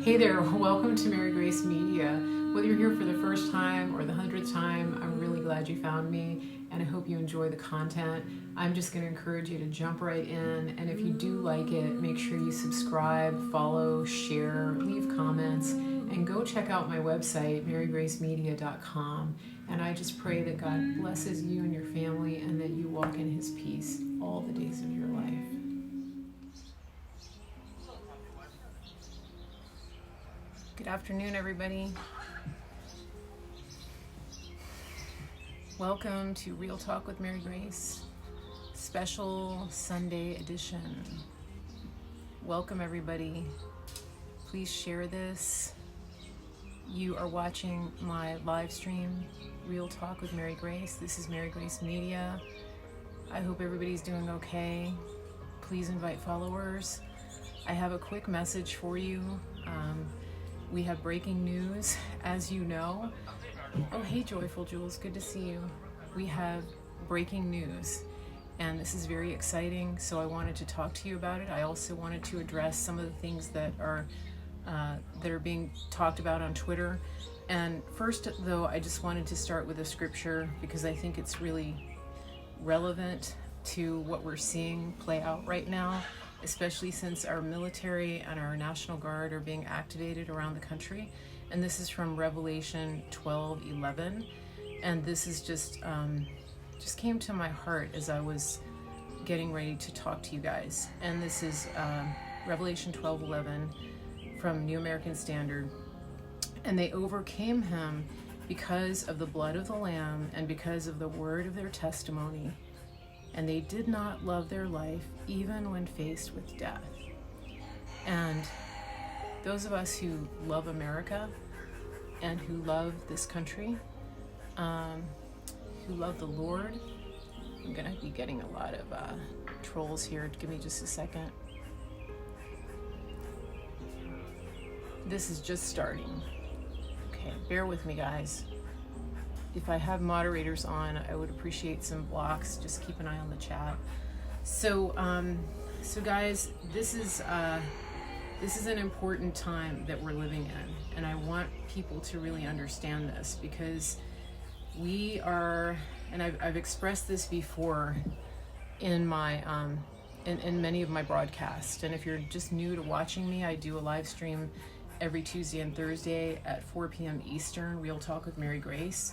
Hey there, welcome to Mary Grace Media. Whether you're here for the first time or the 100th time, I'm really glad you found me and I hope you enjoy the content. I'm just going to encourage you to jump right in, and if you do like it, make sure you subscribe, follow, share, leave comments, and go check out my website, marygracemedia.com. And I just pray that God blesses you and your family and that you walk in His peace all the days of your life. Good afternoon, everybody. Welcome to Real Talk with Mary Grace, special Sunday edition. Welcome, everybody. Please share this. You are watching my live stream, Real Talk with Mary Grace. This is Mary Grace Media. I hope everybody's doing okay. Please invite followers. I have a quick message for you. We have breaking news, as you know. Oh, hey, Joyful Jules, good to see you. We have breaking news, and this is very exciting, so I wanted to talk to you about it. I also wanted to address some of the things that are being talked about on Twitter. And first, though, I just wanted to start with a scripture because I think it's really relevant to what we're seeing play out right now, especially since our military and our National Guard are being activated around the country. And this is from Revelation 12:11. And this is just came to my heart as I was getting ready to talk to you guys. And this is Revelation 12:11 from New American Standard. And they overcame him because of the blood of the Lamb and because of the word of their testimony. And they did not love their life even when faced with death. And those of us who love America and who love this country, who love the Lord, I'm going to be getting a lot of trolls here. Give me just a second. This is just starting. Okay, bear with me, guys. If I have moderators on, I would appreciate some blocks. Just keep an eye on the chat. So guys, this is an important time that we're living in, and I want people to really understand this because we are, and I've expressed this before in my in many of my broadcasts. And if you're just new to watching me, I do a live stream every Tuesday and Thursday at 4 p.m. Eastern, Real Talk with Mary Grace.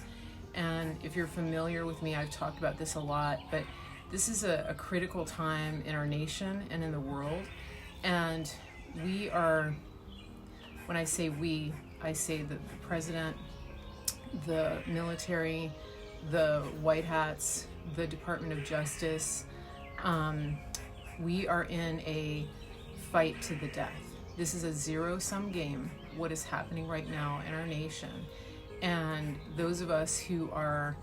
And if you're familiar with me, I've talked about this a lot, but this is a critical time in our nation and in the world. And we are, when I say we, I say the president, the military, the White Hats, the Department of Justice. We are in a fight to the death. This is a zero-sum game, what is happening right now in our nation. And those of us who are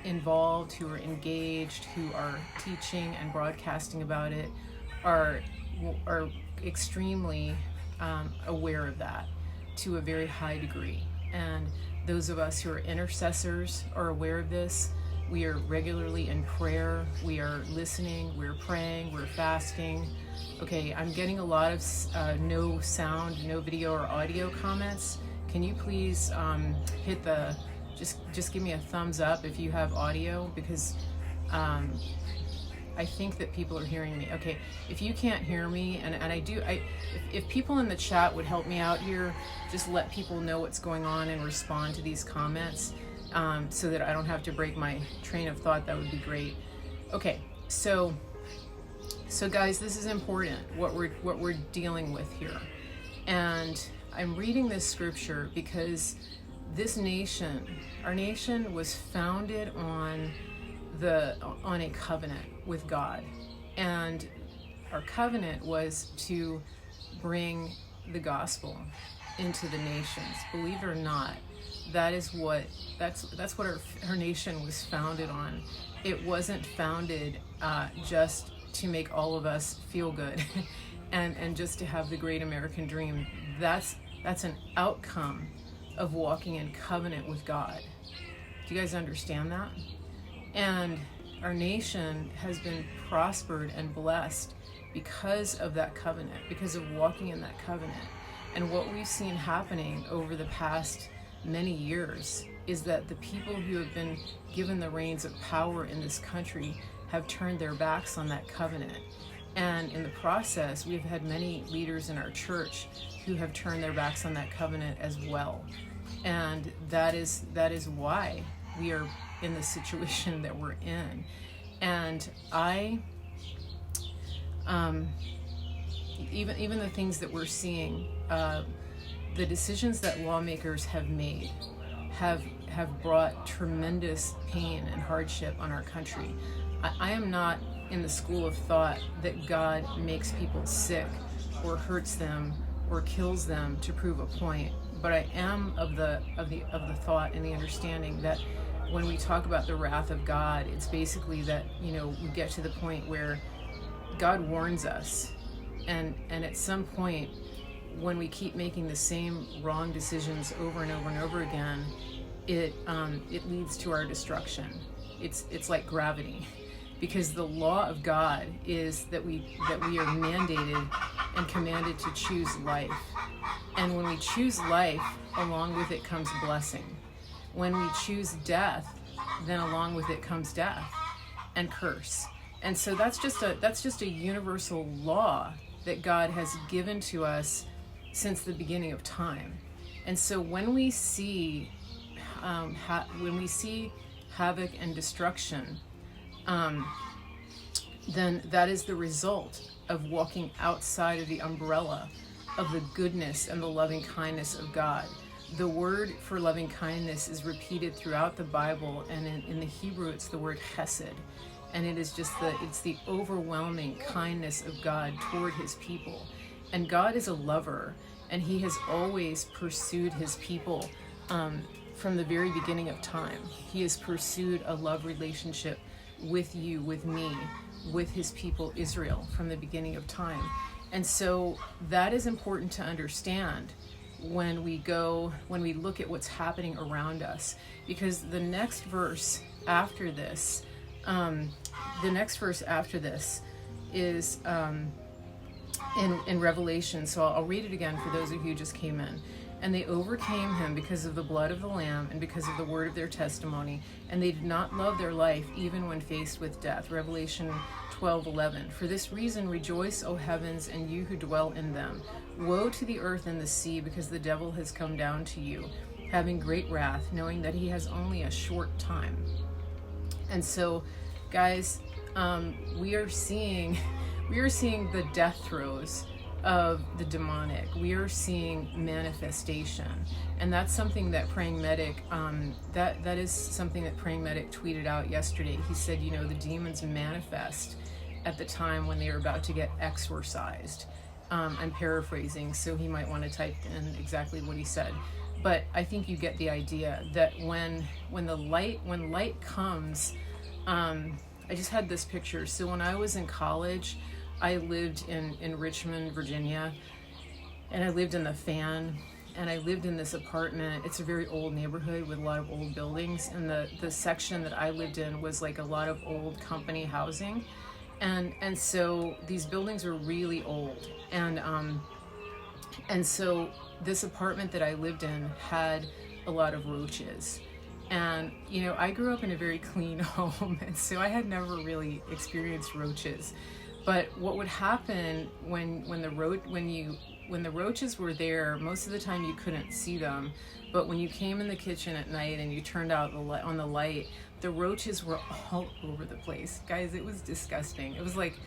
involved, who are engaged, who are teaching and broadcasting about it are extremely aware of that to a very high degree. And those of us who are intercessors are aware of this. We are regularly in prayer. We are listening. We're praying. We're fasting. Okay, I'm getting a lot of no sound, no video or audio comments. Can you please hit the, just give me a thumbs up if you have audio, because I think that people are hearing me. Okay, if you can't hear me, and if people in the chat would help me out here, just let people know what's going on and respond to these comments so that I don't have to break my train of thought, that would be great. Okay, so guys, this is important, what we're dealing with here. And I'm reading this scripture because this nation, our nation, was founded on a covenant with God. And our covenant was to bring the gospel into the nations. Believe it or not, that's what our nation was founded on. It wasn't founded just to make all of us feel good and just to have the great American dream. That's an outcome of walking in covenant with God. Do you guys understand that? And our nation has been prospered and blessed because of that covenant, because of walking in that covenant. And what we've seen happening over the past many years is that the people who have been given the reins of power in this country have turned their backs on that covenant. And in the process, we've had many leaders in our church who have turned their backs on that covenant as well. And that is why we are in the situation that we're in. And even the things that we're seeing, the decisions that lawmakers have made have brought tremendous pain and hardship on our country. I am not in the school of thought that God makes people sick or hurts them or kills them to prove a point, but I am of the thought and the understanding that when we talk about the wrath of God, it's basically that, we get to the point where God warns us, and at some point, when we keep making the same wrong decisions over and over and over again, it leads to our destruction. It's like gravity, because the law of God is that we are mandated and commanded to choose life, and when we choose life, along with it comes blessing. When we choose death, then along with it comes death and curse. And so that's just a universal law that God has given to us since the beginning of time. And so when we see havoc and destruction, then that is the result of walking outside of the umbrella of the goodness and the loving kindness of God. The word for loving kindness is repeated throughout the Bible, and in the Hebrew it's the word chesed, and it is just the overwhelming kindness of God toward his people. And God is a lover, and he has always pursued his people from the very beginning of time. He has pursued a love relationship with you, with me, with his people Israel from the beginning of time. And so that is important to understand when we look at what's happening around us, because the next verse after this is in Revelation. So I'll read it again for those of you who just came in. And they overcame him because of the blood of the Lamb and because of the word of their testimony, and they did not love their life even when faced with death. Revelation 12:11. For this reason rejoice, O heavens, and you who dwell in them. Woe to the earth and the sea, because the devil has come down to you, having great wrath, knowing that he has only a short time. And so, guys, we are seeing the death throes of the demonic. We are seeing manifestation, and that's something that Praying Medic that is something that Praying Medic tweeted out yesterday. He said, the demons manifest at the time when they are about to get exorcised. I'm paraphrasing, so he might want to type in exactly what he said, but I think you get the idea that when light comes. I just had this picture. So when I was in college, I lived in Richmond, Virginia, and I lived in the Fan, and I lived in this apartment. It's a very old neighborhood with a lot of old buildings, and the section that I lived in was like a lot of old company housing, and so these buildings were really old, and so this apartment that I lived in had a lot of roaches. And, I grew up in a very clean home, and so I had never really experienced roaches. But what would happen when the roaches were there, most of the time you couldn't see them, but when you came in the kitchen at night and you turned out on the light, the roaches were all over the place. Guys, it was disgusting. It was like,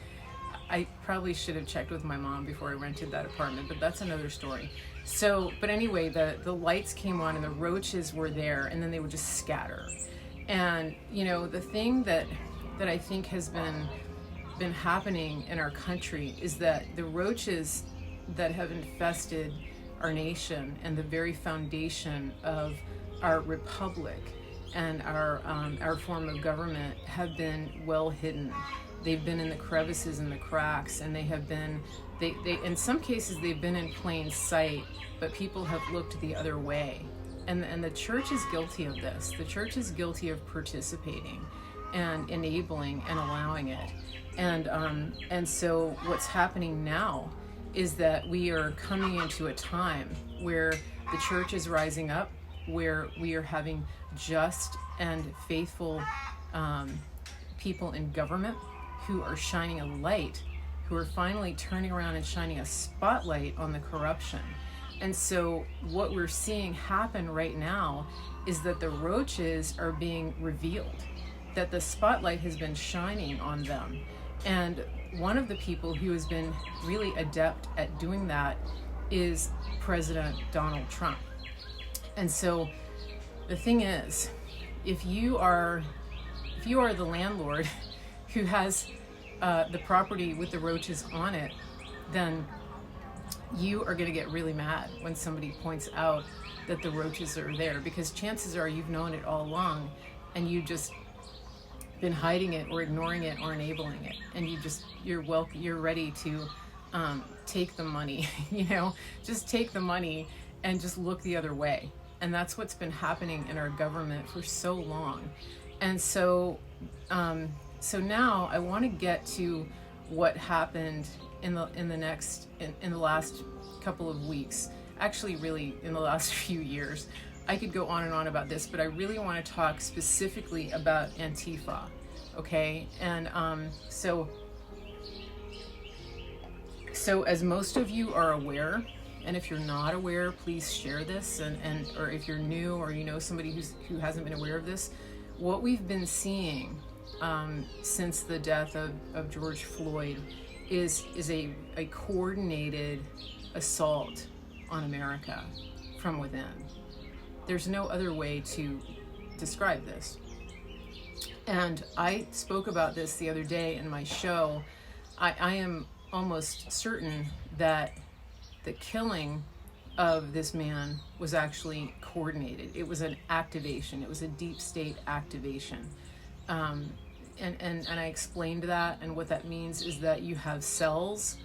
I probably should have checked with my mom before I rented that apartment, but that's another story. So, but anyway, the lights came on and the roaches were there, and then they would just scatter. And, the thing that I think has been happening in our country is that the roaches that have infested our nation and the very foundation of our republic and our form of government have been well hidden. They've been in the crevices and the cracks, and they in some cases they've been in plain sight, but people have looked the other way. And the church is guilty of this. The church is guilty of participating and enabling and allowing it. And so what's happening now is that we are coming into a time where the church is rising up, where we are having just and faithful people in government who are shining a light, who are finally turning around and shining a spotlight on the corruption. And so what we're seeing happen right now is that the roaches are being revealed, that the spotlight has been shining on them. And one of the people who has been really adept at doing that is President Donald Trump. And so the thing is, if you are the landlord who has the property with the roaches on it, then you are going to get really mad when somebody points out that the roaches are there, because chances are you've known it all along and you just been hiding it or ignoring it or enabling it, and you're ready to take the money, just take the money and just look the other way. And that's what's been happening in our government for so long. And so now I want to get to what happened in the last couple of weeks, actually really in the last few years. I could go on and on about this, but I really want to talk specifically about Antifa, okay? And so as most of you are aware, and if you're not aware, please share this, and or if you're new or you know somebody who hasn't been aware of this, what we've been seeing since the death of George Floyd is a coordinated assault on America from within. There's no other way to describe this. And I spoke about this the other day in my show. I am almost certain that the killing of this man was actually coordinated. It was an activation. It was a deep state activation. And I explained that, and what that means is that you have cells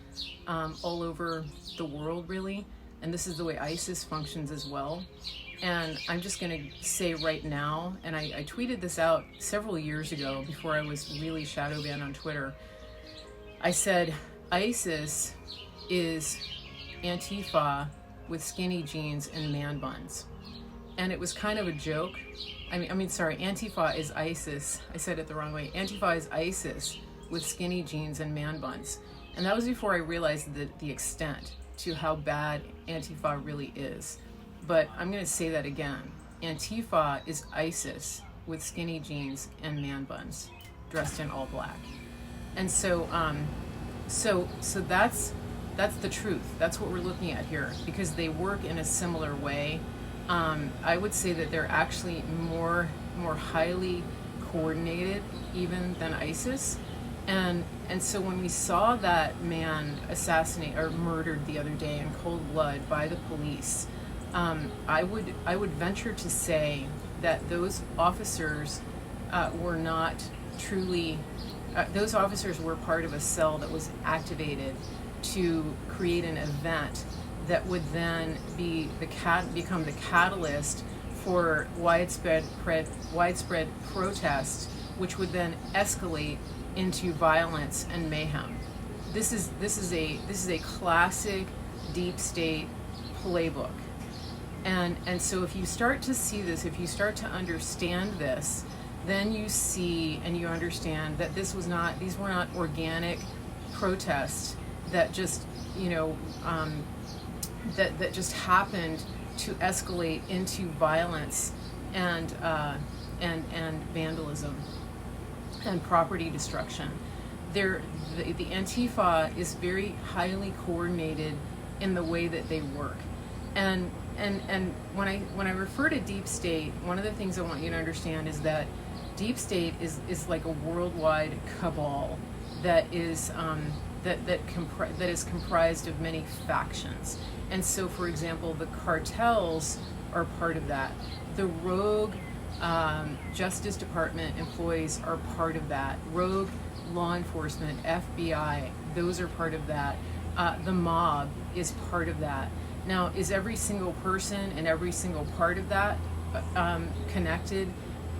all over the world, really, and this is the way ISIS functions as well. And I'm just going to say right now, and I tweeted this out several years ago before I was really shadow banned on Twitter. I said, ISIS is Antifa with skinny jeans and man buns. And it was kind of a joke. Antifa is ISIS. I said it the wrong way. Antifa is ISIS with skinny jeans and man buns. And that was before I realized the extent to how bad Antifa really is. But I'm going to say that again. Antifa is ISIS with skinny jeans and man buns, dressed in all black. And so that's the truth. That's what we're looking at here, because they work in a similar way. I would say that they're actually more highly coordinated even than ISIS. And so when we saw that man assassinated or murdered the other day in cold blood by the police, I would venture to say that those officers were not truly. Those officers were part of a cell that was activated to create an event that would then become the catalyst for widespread protest, which would then escalate into violence and mayhem. This is a classic deep state playbook. And so if you start to see this, if you start to understand this, then you see and you understand that these were not organic protests that just that just happened to escalate into violence and vandalism and property destruction. The Antifa is very highly coordinated in the way that they work. And when I refer to deep state, one of the things I want you to understand is that deep state is like a worldwide cabal that is that is comprised of many factions. And so, for example, the cartels are part of that. The rogue Justice Department employees are part of that. Rogue law enforcement, FBI, those are part of that. The mob is part of that. Now, is every single person and every single part of that connected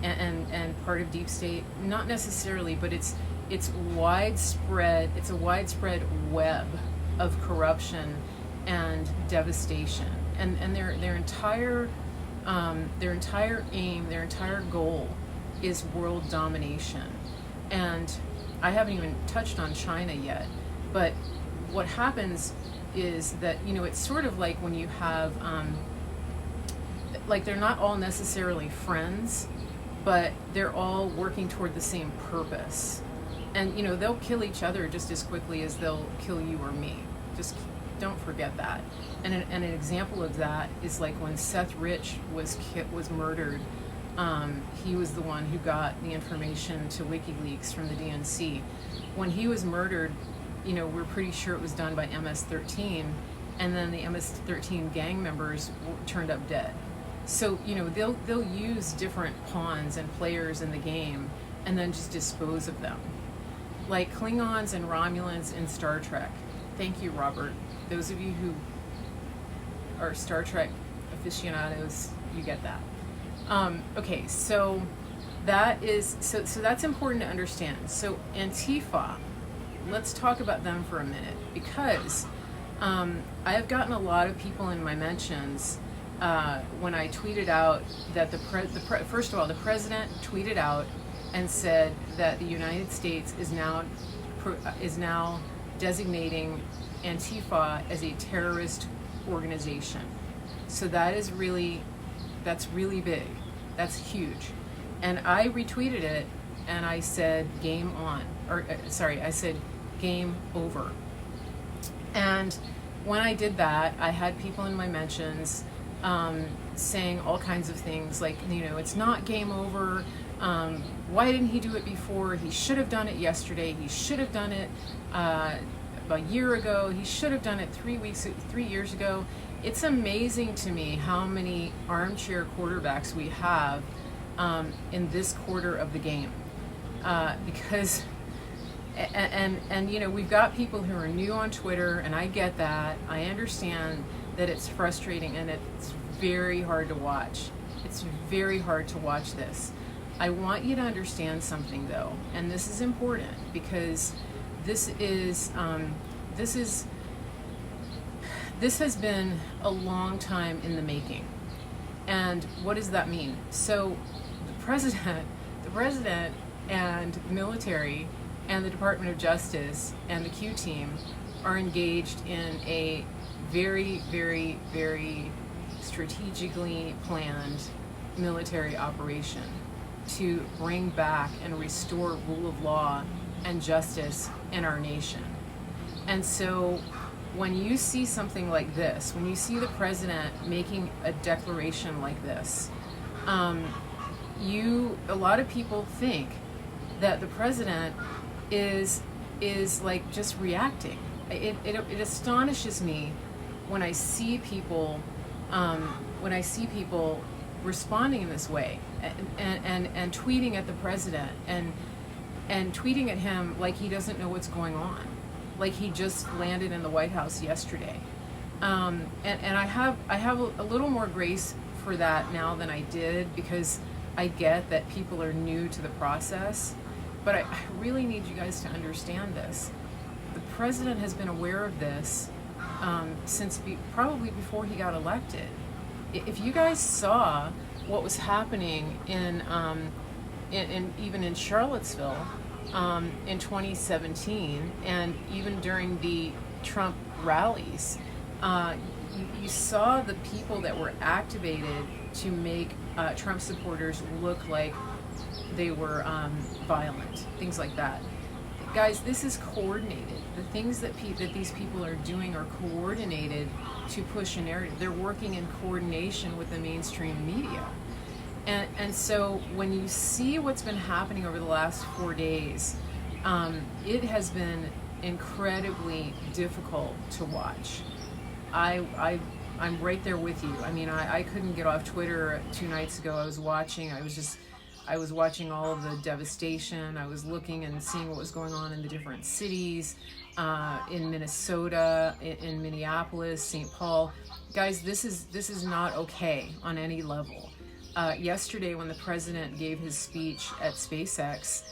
and part of deep state? Not necessarily, but it's widespread. It's a widespread web of corruption and devastation, and their entire aim, their entire goal is world domination. And I haven't even touched on China yet, but what happens is that, you know, it's sort of like when you have, like, they're not all necessarily friends, but they're all working toward the same purpose. And, you know, they'll kill each other just as quickly as they'll kill you or me. Just don't forget that. And an example of that is like when Seth Rich was murdered. He was the one who got the information to WikiLeaks from the DNC. When he was murdered, you know, we're pretty sure it was done by MS-13, and then the MS-13 gang members turned up dead. So, you know, they'll use different pawns and players in the game and then just dispose of them. Like Klingons and Romulans in Star Trek. Thank you, Robert. Those of you who are Star Trek aficionados, you get that. Okay, so that is, so that's important to understand. So Antifa, let's talk about them for a minute, because I have gotten a lot of people in my mentions when I tweeted out that first of all, the president tweeted out and said that the United States is now designating Antifa as a terrorist organization. So that's really big. That's huge. And I retweeted it and I said game on, or I said game over. And when I did that, I had people in my mentions saying all kinds of things like, you know, it's not game over. Why didn't he do it before? He should have done it yesterday. He should have done it a year ago. He should have done it 3 years ago. It's amazing to me how many armchair quarterbacks we have in this quarter of the game, because and you know, we've got people who are new on Twitter, and I get that. I understand that it's frustrating and it's very hard to watch. It's very hard to watch this. I want you to understand something though, and this is important because this has been a long time in the making. And what does that mean? So the president and the military and the Department of Justice and the Q team are engaged in a very, very, very strategically planned military operation to bring back and restore rule of law and justice in our nation. And so when you see something like this, when you see the president making a declaration like this, a lot of people think that the president is like just reacting. It astonishes me when I see people responding in this way and tweeting at the president and tweeting at him like he doesn't know what's going on, like he just landed in the White House yesterday. And I have a little more grace for that now than I did, because I get that people are new to the process, but I really need you guys to understand this. The president has been aware of this since probably before he got elected. If you guys saw what was happening in even in Charlottesville in 2017, and even during the Trump rallies, you saw the people that were activated to make Trump supporters look like they were violent, things like that. Guys, this is coordinated. The things that these people are doing are coordinated to push a narrative. They're working in coordination with the mainstream media. And so when you see what's been happening over the last 4 days, it has been incredibly difficult to watch. I'm right there with you. I mean, I couldn't get off Twitter 2 nights ago. I was watching all of the devastation. I was looking and seeing what was going on in the different cities, in Minnesota, in Minneapolis, St. Paul. Guys, this is not okay on any level. Yesterday, when the president gave his speech at SpaceX,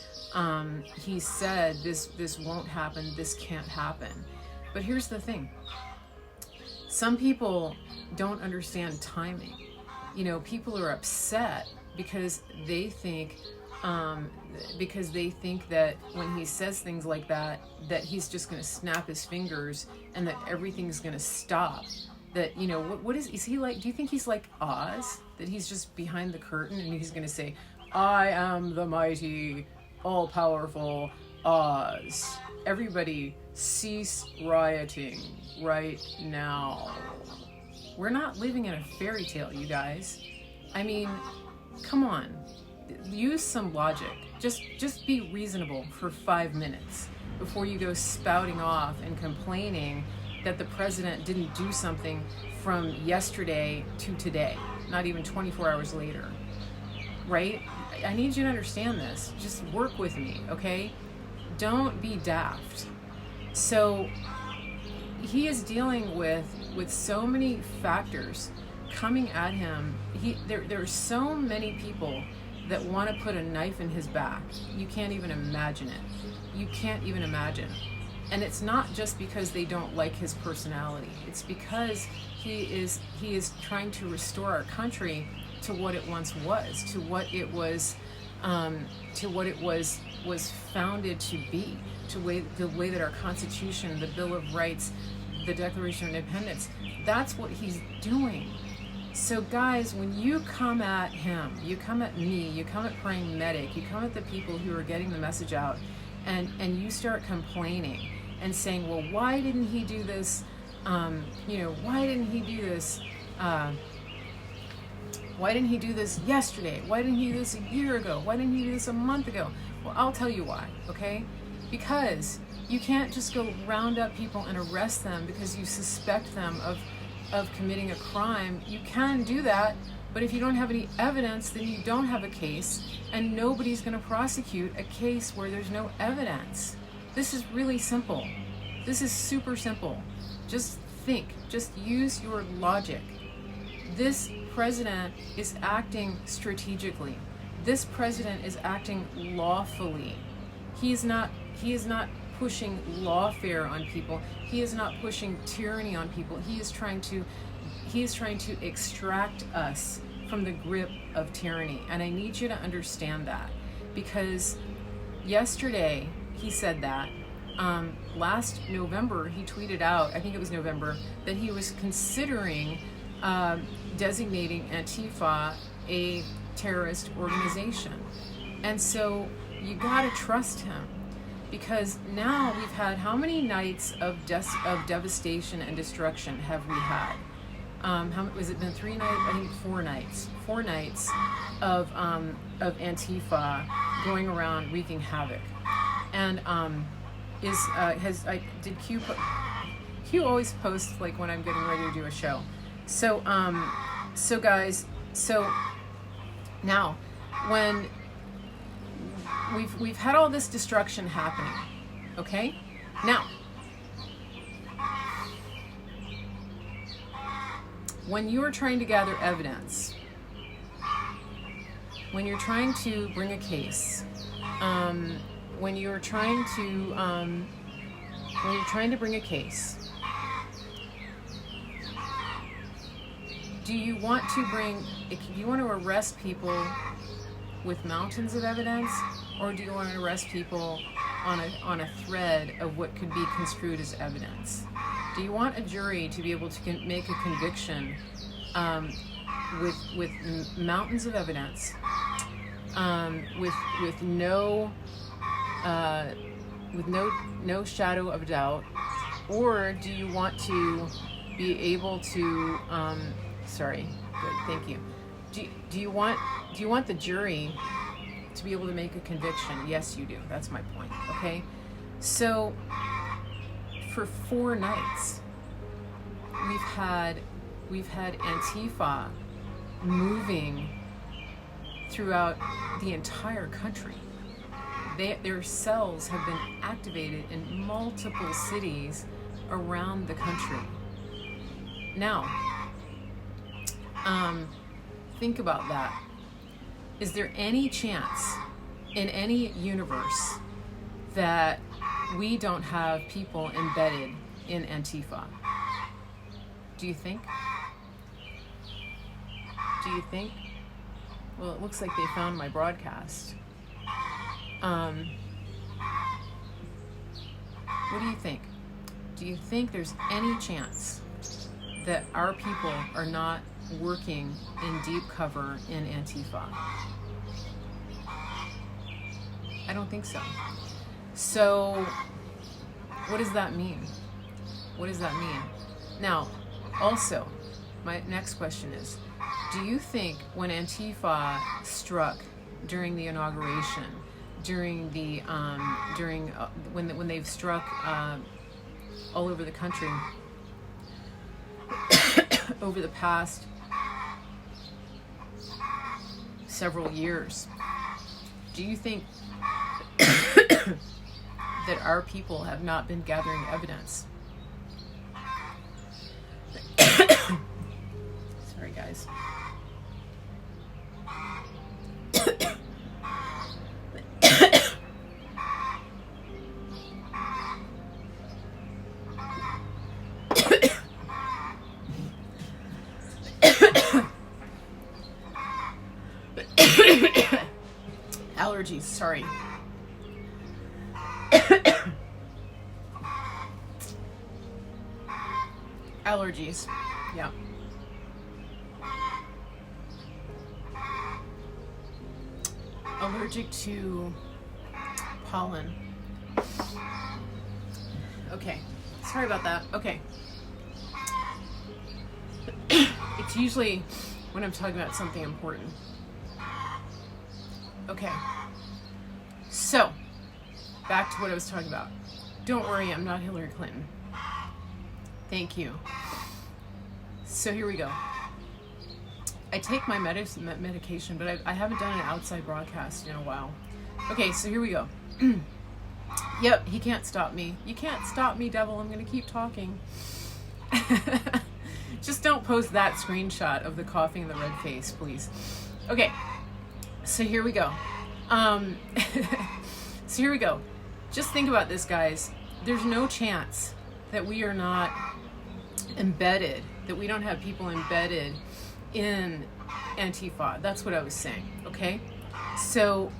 he said this won't happen, this can't happen. But here's the thing. Some people don't understand timing. You know, people are upset because they think that when he says things like that, that he's just going to snap his fingers and that everything's going to stop. That, you know, what is he like? Do you think he's like Oz? That he's just behind the curtain and he's going to say, I am the mighty, all-powerful Oz. Everybody cease rioting right now. We're not living in a fairy tale, you guys. I mean, come on. Use some logic. Just be reasonable for 5 minutes before you go spouting off and complaining that the president didn't do something from yesterday to today, not even 24 hours later, right? I need you to understand this. Just work with me, okay? Don't be daft. So he is dealing with so many factors coming at him. There are so many people that want to put a knife in his back. You can't even imagine it. You can't even imagine. And it's not just because they don't like his personality. It's because he is trying to restore our country to what it once was, to what it was founded to be, the way that our Constitution, the Bill of Rights, the Declaration of Independence, that's what he's doing. So guys, when you come at him, you come at me, you come at Praying Medic, you come at the people who are getting the message out, and you start complaining and saying, well, why didn't he do this? Why didn't he do this? Why didn't he do this yesterday? Why didn't he do this a year ago? Why didn't he do this a month ago? Well, I'll tell you why, okay? Because you can't just go round up people and arrest them because you suspect them of committing a crime. You can do that, but if you don't have any evidence, then you don't have a case, and nobody's going to prosecute a case where there's no evidence. This is really simple. This is super simple. Just think. Just use your logic. This president is acting strategically. This president is acting lawfully. He is not pushing lawfare on people. He is not pushing tyranny on people. He is trying to extract us from the grip of tyranny. And I need you to understand that, because yesterday he said that. Last November, he tweeted out, I think it was November, that he was considering designating Antifa a terrorist organization. And so you gotta trust him, because now we've had, how many nights of devastation and destruction have we had? Was it been 3 nights? I think 4 nights. 4 nights of Antifa going around wreaking havoc. And did Q always posts like when I'm getting ready to do a show. So guys, so now when we've had all this destruction happening, okay? Now, when you are trying to gather evidence, when you're trying to bring a case, when you're trying to bring a case, do you want to arrest people with mountains of evidence, or do you want to arrest people on a thread of what could be construed as evidence? Do you want a jury to be able to make a conviction with mountains of evidence, with no shadow of doubt, or do you want to be able to thank you. Do you want the jury to be able to make a conviction? Yes, you do. That's my point. Okay, so for 4 nights, we've had Antifa moving throughout the entire country. Their cells have been activated in multiple cities around the country. Now, think about that. Is there any chance in any universe that we don't have people embedded in Antifa? Do you think? Do you think? Well, it looks like they found my broadcast. What do you think? Do you think there's any chance that our people are not working in deep cover in Antifa? I don't think so. So, what does that mean? What does that mean? Now, also, my next question is, do you think when Antifa struck during the inauguration, during the when they've struck all over the country over the past several years, do you think that our people have not been gathering evidence? Sorry, guys. Allergies, sorry. Allergies, yeah. Allergic to pollen. Okay, sorry about that. Okay. It's usually when I'm talking about something important. Okay. So, back to what I was talking about. Don't worry, I'm not Hillary Clinton. Thank you. So here we go. I take my medication, but I haven't done an outside broadcast in a while. Okay, so here we go. Yep, he can't stop me. You can't stop me, devil. I'm going to keep talking. Just don't post that screenshot of the coughing and the red face, please. Okay, so here we go. So here we go. Just think about this, guys. There's no chance that we are not embedded, that we don't have people embedded in Antifa. That's what I was saying, okay? So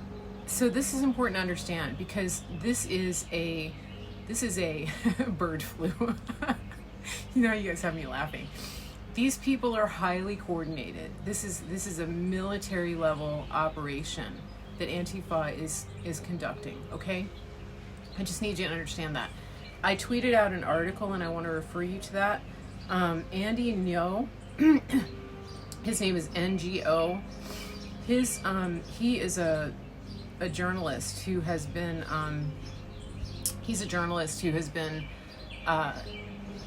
this is important to understand, because this is a bird flu. You know, you guys have me laughing. These people are highly coordinated. This is a military level operation that Antifa is conducting, okay? I just need you to understand that. I tweeted out an article, and I want to refer you to that. Andy Ngo, his name is NGO. He is a journalist who has been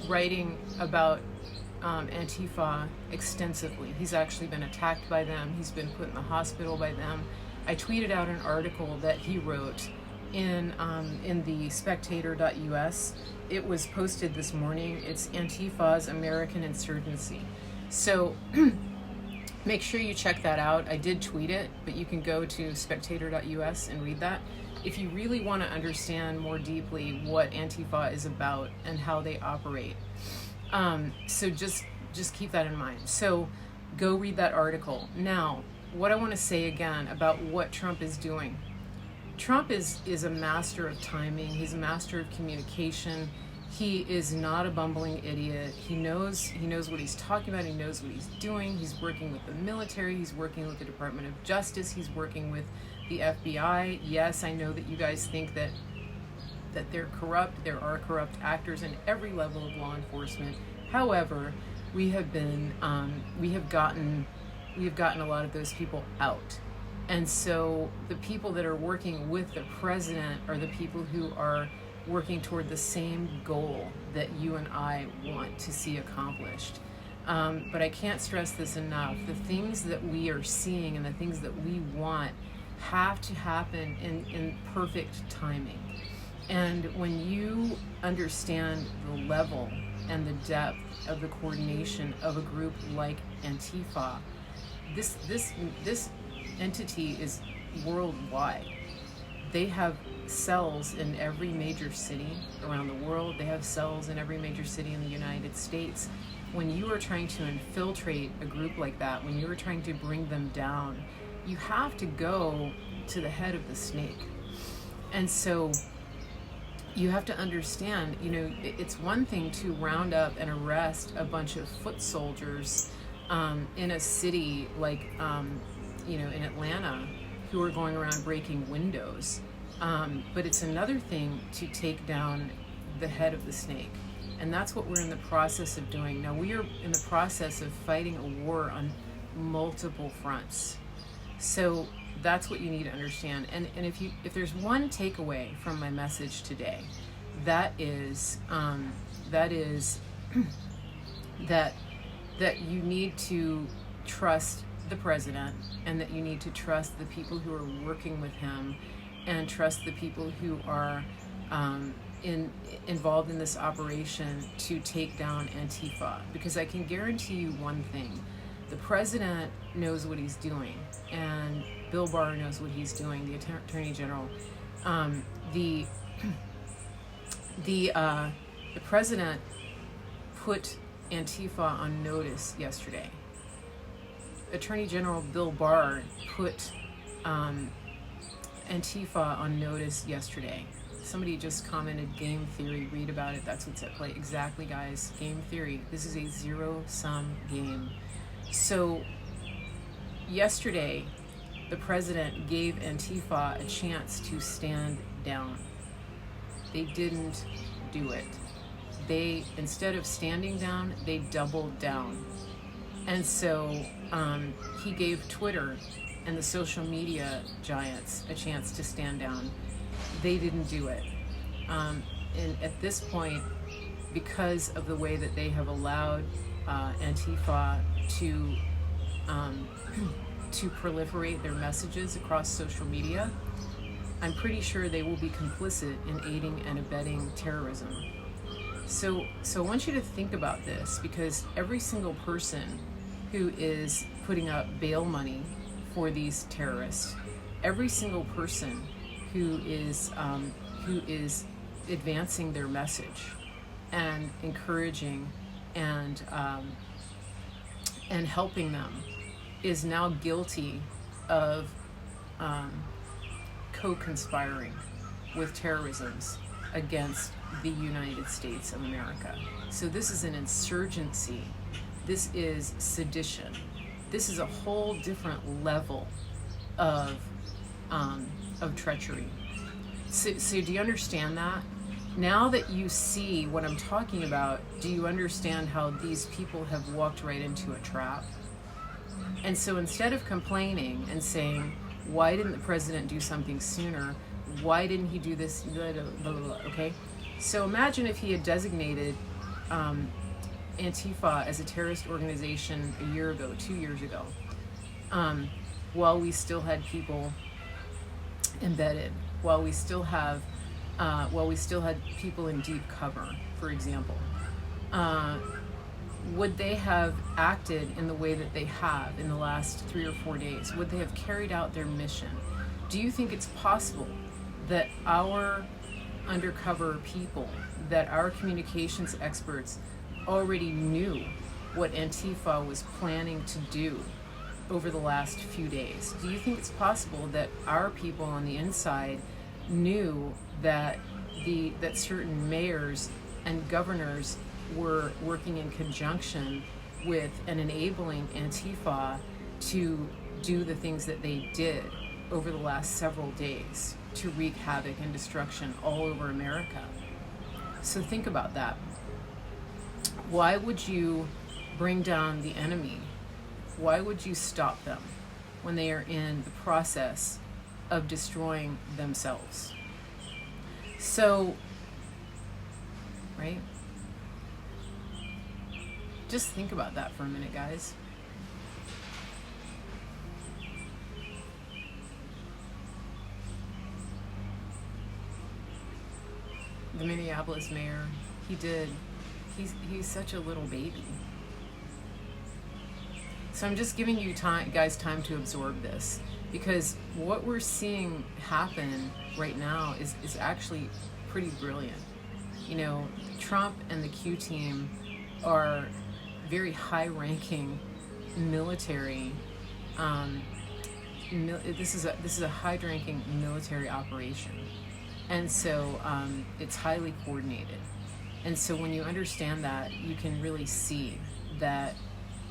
writing about Antifa extensively. He's actually been attacked by them. He's been put in the hospital by them. I tweeted out an article that he wrote in the spectator.us. It was posted this morning. It's Antifa's American Insurgency. So make sure you check that out. I did tweet it, but you can go to spectator.us and read that if you really want to understand more deeply what Antifa is about and how they operate. So just keep that in mind. So go read that article. Now, what I want to say again about what Trump is doing. Trump is a master of timing. He's a master of communication. He is not a bumbling idiot. He knows what he's talking about. He knows what he's doing. He's working with the military. He's working with the Department of Justice. He's working with the FBI. Yes, I know that you guys think that they're corrupt. There are corrupt actors in every level of law enforcement. However, we have gotten a lot of those people out. And so the people that are working with the president are the people who are working toward the same goal that you and I want to see accomplished. But I can't stress this enough. The things that we are seeing and the things that we want have to happen in perfect timing. And when you understand the level and the depth of the coordination of a group like Antifa, this entity is worldwide. they have cells in every major city around the world. They have cells in every major city in the United States. When you are trying to infiltrate a group like that, when you are trying to bring them down, you have to go to the head of the snake. And so you have to understand, you know, it's one thing to round up and arrest a bunch of foot soldiers in a city like, you know, in Atlanta, who are going around breaking windows. But it's another thing to take down the head of the snake. And that's what we're in the process of doing. Now, we are in the process of fighting a war on multiple fronts. So that's what you need to understand. And if there's one takeaway from my message today, that is that you need to trust the president, and that you need to trust the people who are working with him, and trust the people who are involved in this operation to take down Antifa. Because I can guarantee you one thing: the president knows what he's doing, and Bill Barr knows what he's doing, the Attorney General. The president put Antifa on notice yesterday. Attorney General Bill Barr put Antifa on notice yesterday. Somebody just commented game theory, read about it, that's what's at play. Exactly, guys, game theory. This is a zero-sum game. So yesterday, the president gave Antifa a chance to stand down. They didn't do it. They, instead of standing down, they doubled down. And so he gave Twitter and the social media giants a chance to stand down. They didn't do it. And at this point, because of the way that they have allowed Antifa to proliferate their messages across social media, I'm pretty sure they will be complicit in aiding and abetting terrorism. So I want you to think about this, because every single person who is putting up bail money for these terrorists, every single person who is advancing their message and encouraging and helping them, is now guilty of co-conspiring with terrorisms against the United States of America. So this is an insurgency. This is sedition. This is a whole different level of treachery. So do you understand that? Now that you see what I'm talking about, do you understand how these people have walked right into a trap? And so instead of complaining and saying, why didn't the president do something sooner? Why didn't he do this? Blah, blah, blah, blah, okay? So imagine if he had designated Antifa as a terrorist organization a year ago, 2 years ago, while we still had people embedded, while we still had people in deep cover, for example. Would they have acted in the way that they have in the last 3 or 4 days? Would they have carried out their mission? Do you think it's possible that our undercover people, that our communications experts already knew what Antifa was planning to do over the last few days? Do you think it's possible that our people on the inside knew that that certain mayors and governors were working in conjunction with and enabling Antifa to do the things that they did over the last several days to wreak havoc and destruction all over America? So think about that. Why would you bring down the enemy? Why would you stop them when they are in the process of destroying themselves? So, right? Just think about that for a minute, guys. The Minneapolis mayor, he's such a little baby. So I'm just giving you time, guys, time to absorb this. because what we're seeing happen right now is actually pretty brilliant. You know, Trump and the Q team are very high-ranking military. This is a high-ranking military operation, and so it's highly coordinated. And so when you understand that, you can really see that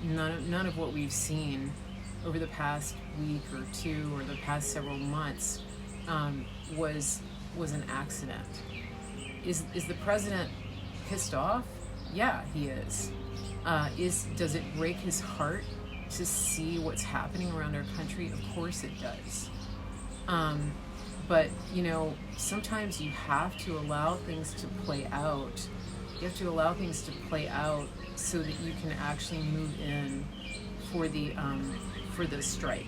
none of what we've seen over the past week or two or the past several months was an accident. Is the president pissed off? Yeah, he is. Does it break his heart to see what's happening around our country? Of course it does. But, you know, sometimes you have to allow things to play out. You have to allow things to play out so that you can actually move in for the strike.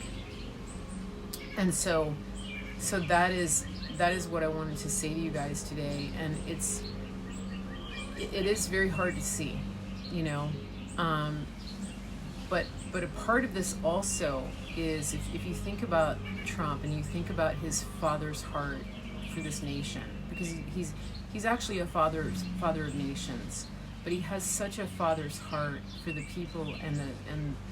And so that is what I wanted to say to you guys today. And it is very hard to see, you know. But a part of this also is if you think about Trump and you think about his father's heart for this nation, because he's actually a father of nations, but he has such a father's heart for the people and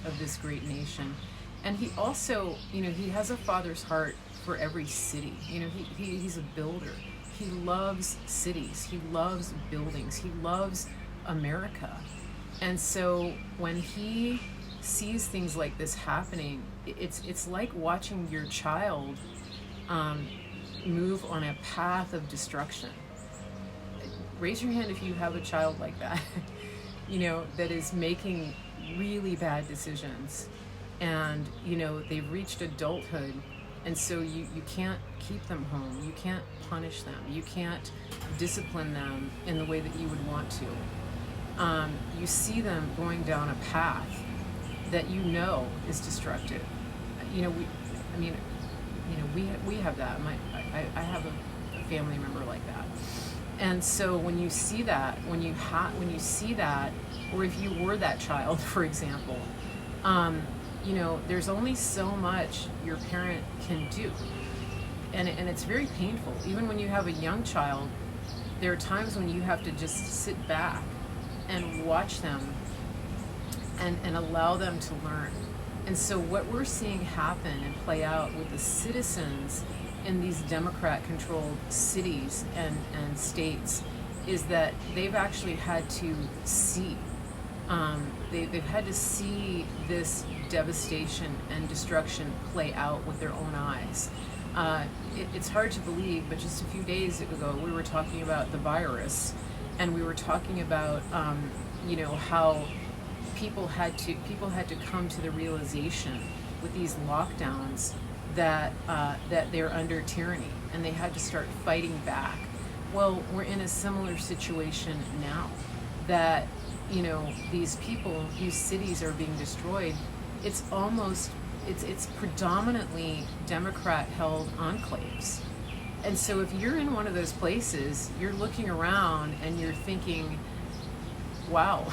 of this great nation. And he also, you know, he has a father's heart for every city. You know, he's a builder. He loves cities. He loves buildings. He loves America. And so when he sees things like this happening, it's like watching your child move on a path of destruction. Raise your hand if you have a child like that, you know, that is making really bad decisions. And, you know, they've reached adulthood, and so you can't keep them home. You can't punish them. You can't discipline them in the way that you would want to. You see them going down a path that you know is destructive. You know, we have that. I have a family member like that. And so when you see that, when you see that, or if you were that child, for example, you know, there's only so much your parent can do, and it's very painful. Even when you have a young child, there are times when you have to just sit back and watch them and allow them to learn. And so what we're seeing happen and play out with the citizens in these Democrat-controlled cities and states is that they've actually had to see. They've had to see this devastation and destruction play out with their own eyes. It's hard to believe, but just a few days ago we were talking about the virus, and we were talking about you know, how people had to come to the realization with these lockdowns that they're under tyranny, and they had to start fighting back. Well, we're in a similar situation now, that, you know, these people whose cities are being destroyed, it's predominantly Democrat-held enclaves. And so if you're in one of those places, you're looking around and you're thinking, wow,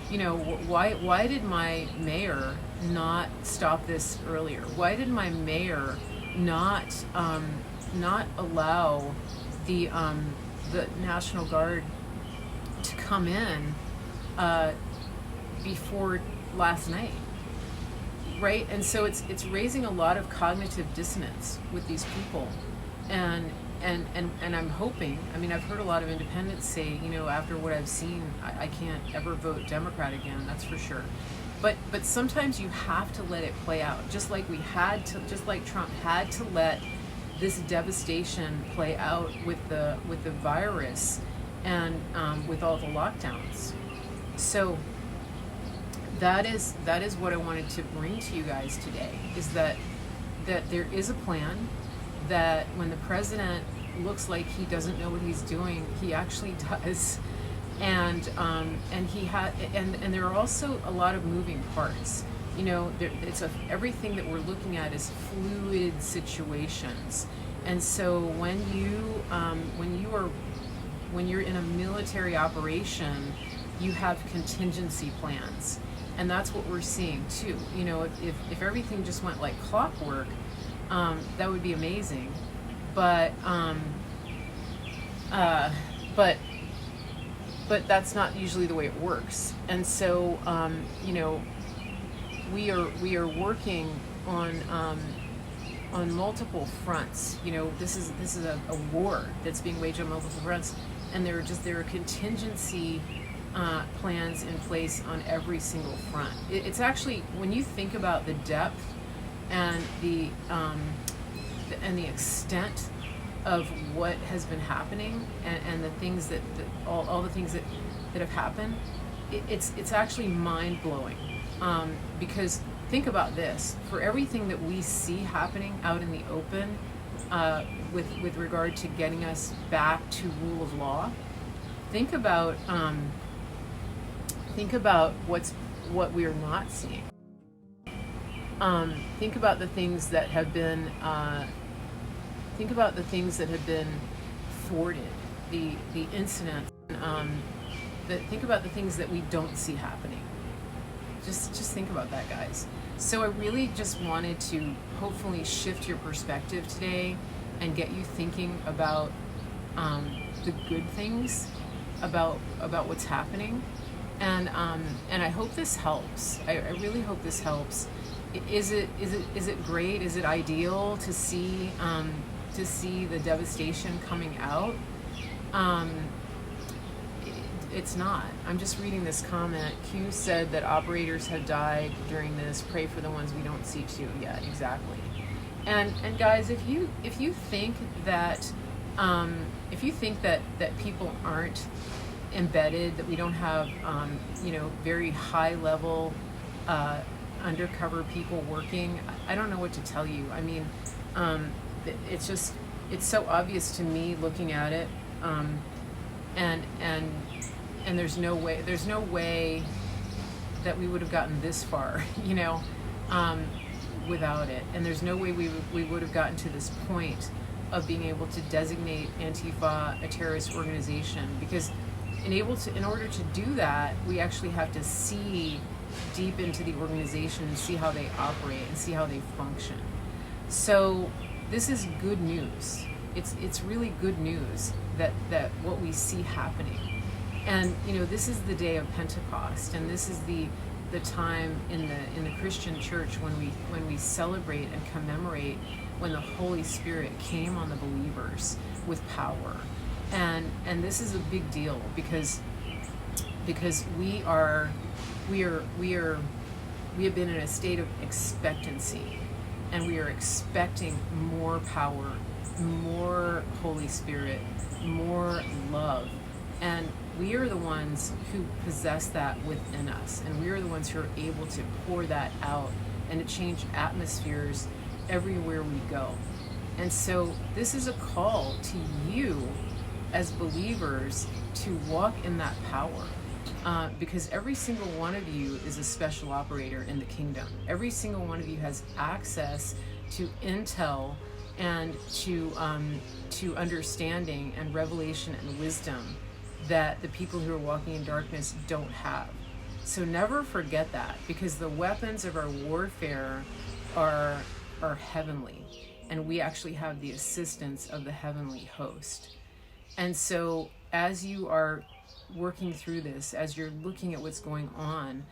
you know, why did my mayor not stop this earlier? Why did my mayor not allow the National Guard to come in before last night, right? And so it's raising a lot of cognitive dissonance with these people, and I'm hoping. I mean, I've heard a lot of independents say, you know, after what I've seen, I can't ever vote Democrat again. That's for sure. But sometimes you have to let it play out, just like Trump had to let this devastation play out with the virus and with all the lockdowns. So that is what I wanted to bring to you guys today, is that there is a plan, that when the president looks like he doesn't know what he's doing, he actually does. And there are also a lot of moving parts. You know, everything that we're looking at is fluid situations. And so when you're in a military operation, you have contingency plans, and that's what we're seeing too. You know, if everything just went like clockwork, that would be amazing. But uh, but that's not usually the way it works. And so we are working on multiple fronts. This is a war that's being waged on multiple fronts, and there are contingency plans in place on every single front. It's actually, when you think about the depth and the extent of what has been happening, and the things that all the things that have happened, it's actually mind-blowing, because think about this: for everything that we see happening out in the open, with regard to getting us back to rule of law, think about what we are not seeing. Think about the things that have been thwarted, the incidents. Think about the things that we don't see happening. Just think about that, guys. So I really just wanted to hopefully shift your perspective today and get you thinking about the good things about what's happening, and I hope this helps. I really hope this helps. Is it great? Is it ideal to see the devastation coming out? It's not. I'm just reading this comment. Q said that operators have died during this. Pray for the ones we don't see too. Yeah, exactly. And guys, if you think that that people aren't embedded, that we don't have very high level undercover people working, I don't know what to tell you. I mean, it's so obvious to me looking at it, and there's no way that we would have gotten this far, without it. And there's no way we would have gotten to this point of being able to designate Antifa a terrorist organization, because in order to do that, we actually have to see deep into the organization and see how they operate and see how they function. So this is good news. It's really good news that what we see happening. And this is the day of Pentecost, and this is the time in the Christian church when we celebrate and commemorate when the Holy Spirit came on the believers with power. And this is a big deal, because we have been in a state of expectancy, and we are expecting more power, more Holy Spirit, more love. And we are the ones who possess that within us, and we are the ones who are able to pour that out and to change atmospheres everywhere we go. And so this is a call to you as believers to walk in that power, because every single one of you is a special operator in the kingdom. Every single one of you has access to intel and to understanding and revelation and wisdom that the people who are walking in darkness don't have. So never forget that, because the weapons of our warfare are heavenly, and we actually have the assistance of the heavenly host. And so as you are working through this, as you're looking at what's going on,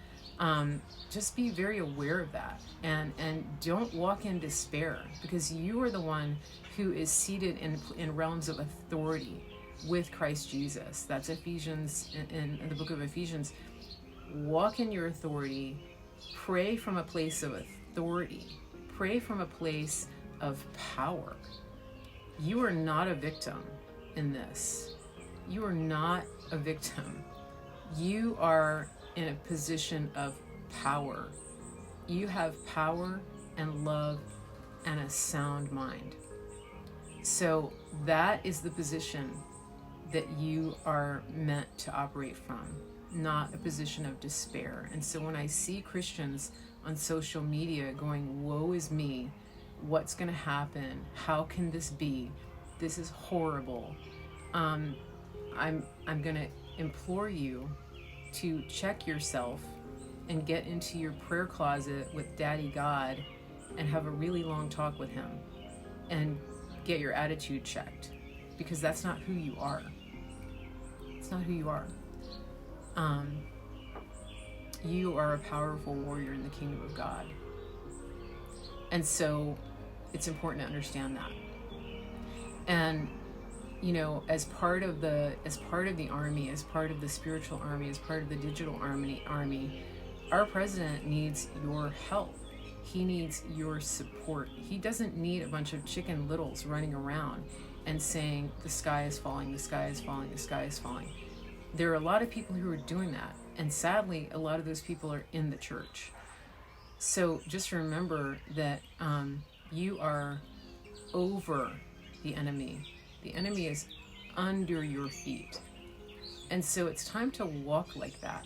just be very aware of that, and don't walk in despair, because you are the one who is seated in realms of authority with Christ Jesus. That's Ephesians, in the book of Ephesians. Walk in your authority. Pray from a place of authority. Pray from a place of power. You are not a victim in this. You are not a victim. You are in a position of power. You have power and love and a sound mind. So that is the position that you are meant to operate from, not a position of despair. And so when I see Christians on social media going, woe is me, what's going to happen? How can this be? This is horrible. I'm going to implore you to check yourself and get into your prayer closet with Daddy God and have a really long talk with him and get your attitude checked, because that's not who you are. It's not who you are. You are a powerful warrior in the kingdom of God. And so it's important to understand that. And, you know, as part of the army, as part of the spiritual army, as part of the digital army, our president needs your help. He needs your support. He doesn't need a bunch of chicken littles running around and saying, the sky is falling, the sky is falling, the sky is falling. There are a lot of people who are doing that. And sadly, a lot of those people are in the church. So just remember that you are over the enemy. The enemy is under your feet. And so it's time to walk like that.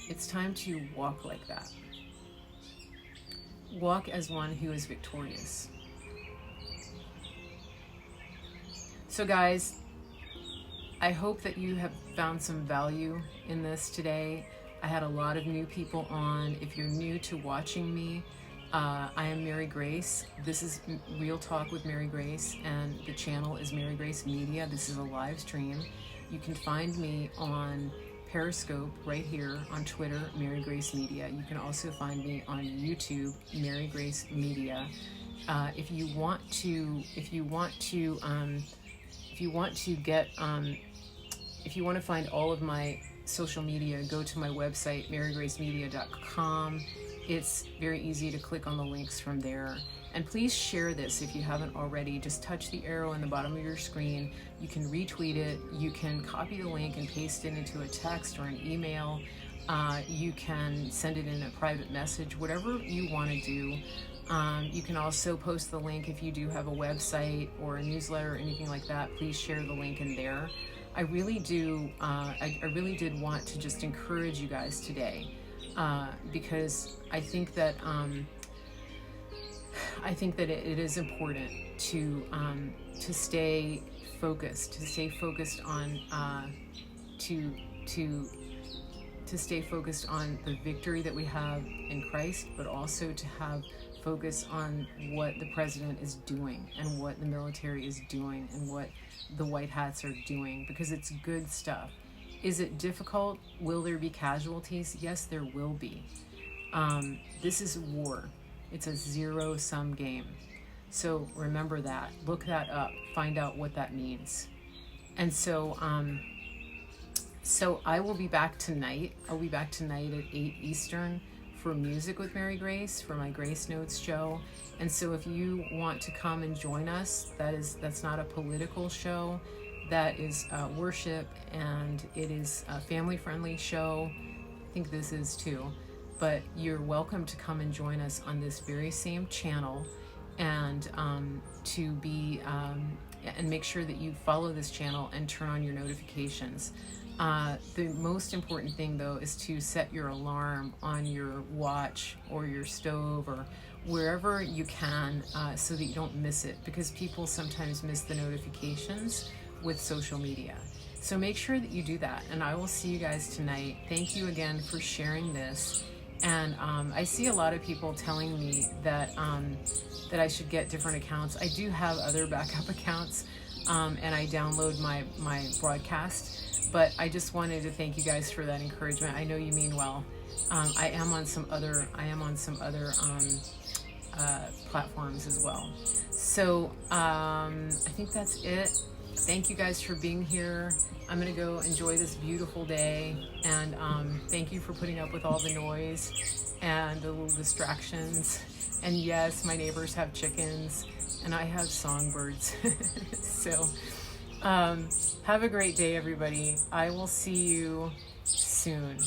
It's time to walk like that. Walk as one who is victorious. So guys, I hope that you have found some value in this today. I had a lot of new people on. If you're new to watching me, I am Mary Grace. This is Real Talk with Mary Grace, and the channel is Mary Grace Media. This is a live stream. You can find me on Periscope right here, on Twitter, Mary Grace Media. You can also find me on YouTube, Mary Grace Media. If you want to find all of my social media, go to my website, marygracemedia.com. It's very easy to click on the links from there. And please share this if you haven't already. Just touch the arrow in the bottom of your screen. You can retweet it. You can copy the link and paste it into a text or an email. You can send it in a private message, whatever you want to do. You can also post the link if you do have a website or a newsletter or anything like that. Please share the link in there. I really do. I really did want to just encourage you guys today, because I think that it is important to stay focused, to stay focused on to stay focused on the victory that we have in Christ, but also to have focus on what the president is doing and what the military is doing and what the white hats are doing, because it's good stuff. Is it difficult? Will there be casualties? Yes, there will be. This is war. It's a zero-sum game. So remember that. Look that up. Find out what that means. And so I will be back tonight. I'll be back tonight at 8 Eastern for Music with Mary Grace, for my Grace Notes show. And so if you want to come and join us, that's not a political show. That is worship, and it is a family-friendly show. I think this is too. But you're welcome to come and join us on this very same channel, and and make sure that you follow this channel and turn on your notifications. The most important thing, though, is to set your alarm on your watch or your stove or wherever you can, so that you don't miss it, because people sometimes miss the notifications with social media. So make sure that you do that, and I will see you guys tonight. Thank you again for sharing this. And I see a lot of people telling me that that I should get different accounts. I do have other backup accounts, and I download my broadcast. But I just wanted to thank you guys for that encouragement. I know you mean well. I am on some other platforms as well. So I think that's it. Thank you guys for being here. I'm gonna go enjoy this beautiful day, and thank you for putting up with all the noise and the little distractions. And yes, my neighbors have chickens and I have songbirds. So have a great day, everybody. I will see you soon.